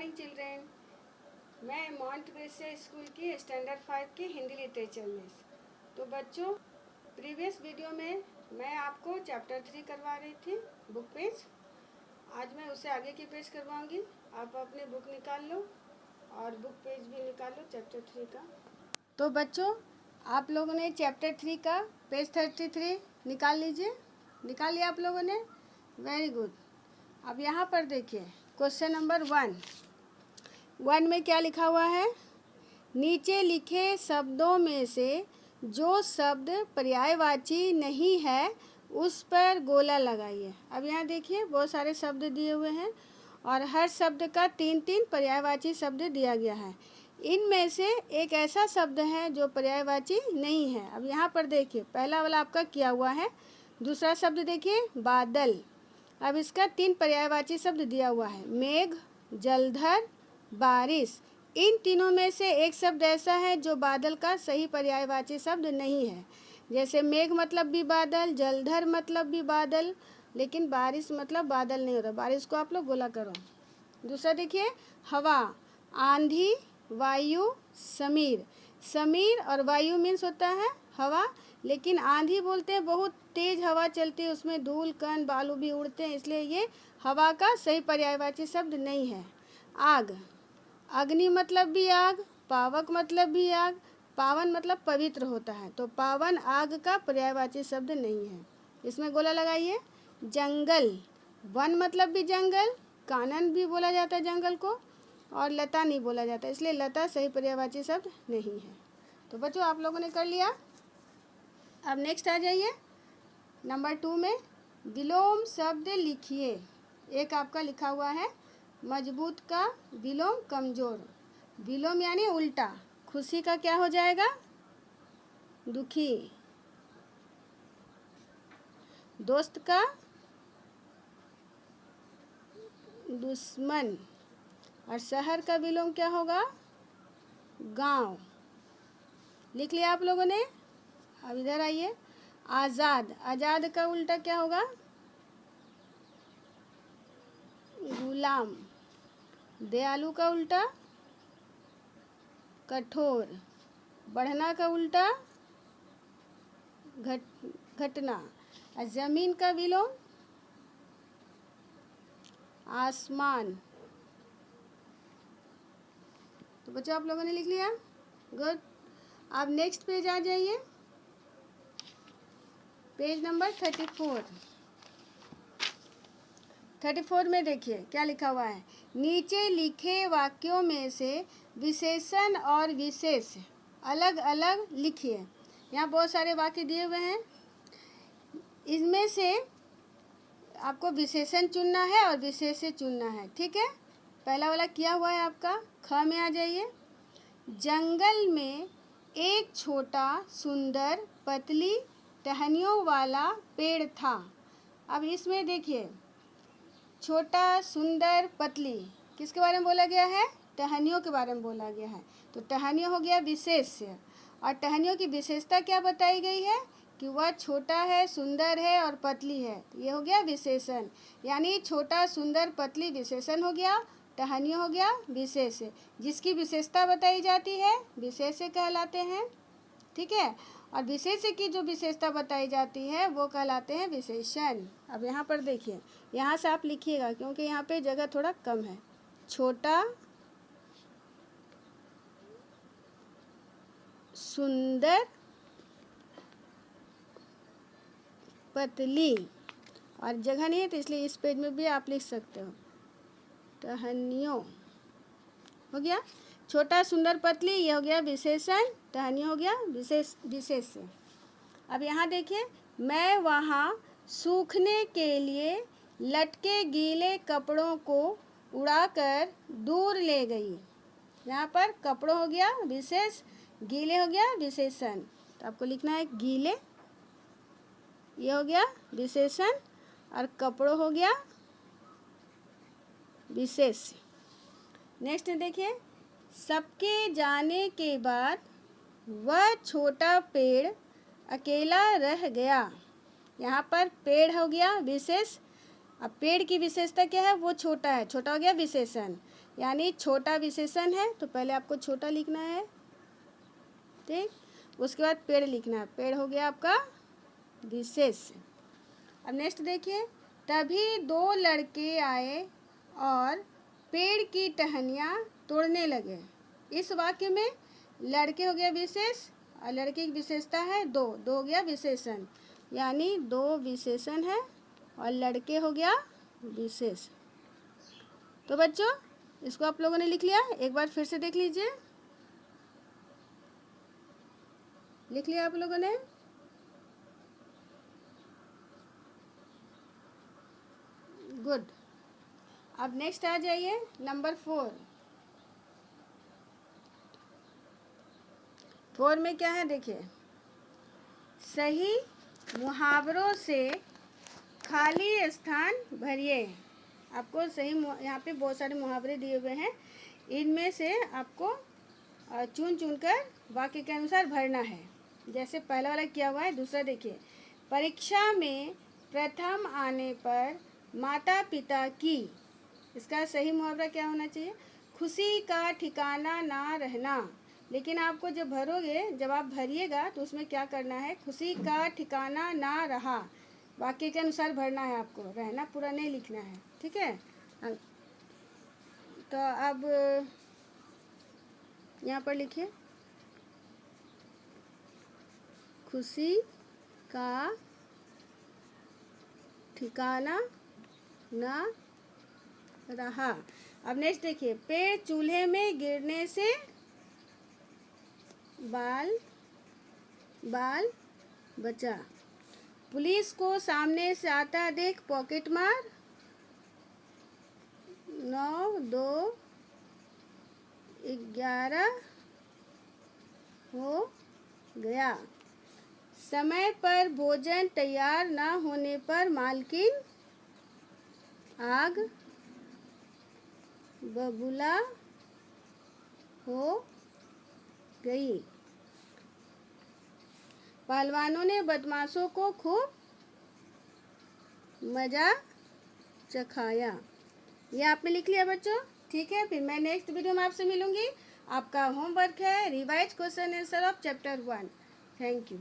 Morning children. मैं mount Brescia school की standard 5 की हिंदी लिटरेचर मिस। तो बच्चों, प्रीवियस वीडियो में मैं आपको चैप्टर 3 करवा रही थी बुक पेज। आज मैं उसे आगे की पेज करवाऊंगी। आप अपनी बुक निकाल लो और बुक पेज भी निकाल लो चैप्टर 3 का। तो बच्चों, आप लोगों ने चैप्टर 3 का पेज 33 निकाल लीजिए। निकाल लिया आप लोगों ने? Very good. अब यहाँ पर देखिए क्वेश्चन नंबर 1 में क्या लिखा हुआ है? नीचे लिखे शब्दों में से जो शब्द पर्यायवाची नहीं है उस पर गोला लगाइए। अब यहाँ देखिए बहुत सारे शब्द दिए हुए हैं और हर शब्द का 3-3 पर्यायवाची शब्द दिया गया है। इनमें से एक ऐसा शब्द है जो पर्यायवाची नहीं है। अब यहाँ पर देखिए पहला वाला आपका किया हुआ है। दूसरा शब्द देखिए बादल। अब इसका 3 पर्यायवाची शब्द दिया हुआ है, मेघ, जलधर, बारिश। इन तीनों में से एक शब्द ऐसा है जो बादल का सही पर्यायवाची शब्द नहीं है। जैसे मेघ मतलब भी बादल, जलधर मतलब भी बादल, लेकिन बारिश मतलब बादल नहीं होता। बारिश को आप लोग गोला करो। दूसरा देखिए हवा, आंधी, वायु, समीर। समीर और वायु मीन्स होता है हवा, लेकिन आंधी बोलते हैं बहुत तेज हवा चलती है, उसमें धूल कण बालू भी उड़ते हैं, इसलिए ये हवा का सही पर्यायवाची शब्द नहीं है। आग, अग्नि मतलब भी आग, पावक मतलब भी आग, पावन मतलब पवित्र होता है, तो पावन आग का पर्यायवाची शब्द नहीं है। इसमें गोला लगाइए। जंगल, वन मतलब भी जंगल, कानन भी बोला जाता है जंगल को, और लता नहीं बोला जाता, इसलिए लता सही पर्यायवाची शब्द नहीं है। तो बच्चों आप लोगों ने कर लिया। अब नेक्स्ट आ जाइए नंबर 2 में विलोम शब्द लिखिए। एक आपका लिखा हुआ है मजबूत का विलोम कमजोर। विलोम यानी उल्टा। खुशी का क्या हो जाएगा? दुखी। दोस्त का दुश्मन। और शहर का विलोम क्या होगा? गांव। लिख लिया आप लोगों ने? अब इधर आइए। आज़ाद, आज़ाद का उल्टा क्या होगा? गुलाम। दयालु का उल्टा? कठोर। बढ़ना का उल्टा? घटना। और जमीन का विलोम? आसमान। तो बच्चों आप लोगों ने लिख लिया? गुड। अब नेक्स्ट पेज आ जाइए, पेज नंबर 34 में देखिए क्या लिखा हुआ है। नीचे लिखे वाक्यों में से विशेषण और विशेष अलग अलग लिखिए। यहाँ बहुत सारे वाक्य दिए हुए हैं, इसमें से आपको विशेषण चुनना है और विशेष से चुनना है, ठीक है? पहला वाला किया हुआ है आपका। ख में आ जाइए। जंगल में एक छोटा सुंदर पतली टहनियों वाला पेड़ था। अब इसमें देखिए छोटा सुंदर पतली किसके बारे में बोला गया है? टहनियों के बारे में बोला गया है, तो टहनियों हो गया विशेष्य। और टहनियों की विशेषता क्या बताई गई है? कि वह छोटा है, सुंदर है और पतली है, तो ये हो गया विशेषण। यानी छोटा सुंदर पतली विशेषण हो गया, टहनियों हो गया विशेष। जिसकी विशेषता बताई जाती है विशेष कहलाते हैं, ठीक है? और विशेष की जो विशेषता बताई जाती है वो कहलाते हैं विशेषण। अब यहाँ पर देखिए, यहाँ से आप लिखिएगा क्योंकि यहाँ पे जगह थोड़ा कम है। छोटा सुंदर पतली, और जगह नहीं है तो इसलिए इस पेज में भी आप लिख सकते हो टहनियों। हो गया छोटा सुंदर पतली, ये हो गया विशेषण, टहनियों हो गया विशेष। अब यहाँ देखिए, मैं वहाँ सूखने के लिए लटके गीले कपड़ों को उड़ाकर दूर ले गई। यहाँ पर कपड़ों हो गया विशेष, गीले हो गया विशेषण, तो आपको लिखना है गीले, ये हो गया विशेषण, और कपड़ों हो गया विशेष। नेक्स्ट देखिए, सबके जाने के बाद वह छोटा पेड़ अकेला रह गया। यहाँ पर पेड़ हो गया विशेष। अब पेड़ की विशेषता क्या है? वो छोटा है, छोटा हो गया विशेषण। यानी छोटा विशेषण है तो पहले आपको छोटा लिखना है, ठीक। उसके बाद पेड़ लिखना है, पेड़ हो गया आपका विशेष। अब नेक्स्ट देखिए, तभी दो लड़के आए और पेड़ की टहनियाँ तोड़ने लगे। इस वाक्य में लड़के हो गया विशेष और लड़के की विशेषता है दो, दो हो गया विशेषण, यानी दो विशेषण है और लड़के हो गया विशेष। तो बच्चों इसको आप लोगों ने लिख लिया, एक बार फिर से देख लीजिए। लिख लिया आप लोगों ने? गुड। अब नेक्स्ट आ जाइए नंबर 4। 4 में क्या है देखिए, सही मुहावरों से खाली स्थान भरिए। आपको सही यहाँ पे बहुत सारे मुहावरे दिए हुए हैं, इनमें से आपको चुन चुन कर वाक्य के अनुसार भरना है। जैसे पहला वाला किया हुआ है, दूसरा देखिए, परीक्षा में प्रथम आने पर माता पिता की, इसका सही मुहावरा क्या होना चाहिए, खुशी का ठिकाना ना रहना। लेकिन आपको जब भरोगे, जब आप भरिएगा तो उसमें क्या करना है, खुशी का ठिकाना ना रहा, वाक्य के अनुसार भरना है आपको, रहना पूरा नहीं लिखना है, ठीक है। तो अब यहाँ पर लिखिए, खुशी का ठिकाना ना रहा। अब नेक्स्ट देखिए, पेड़ चूल्हे में गिरने से बाल बचा। पुलिस को सामने से आता देख पॉकेट मार 9-2-11 हो गया। समय पर भोजन तैयार ना होने पर मालकिन आग बबूला हो गई। पहलवानों ने बदमाशों को खूब मजा चखाया। ये आपने लिख लिया बच्चों, ठीक है। फिर मैं नेक्स्ट वीडियो में आपसे मिलूंगी। आपका होमवर्क है revise question answer of chapter 1। Thank you.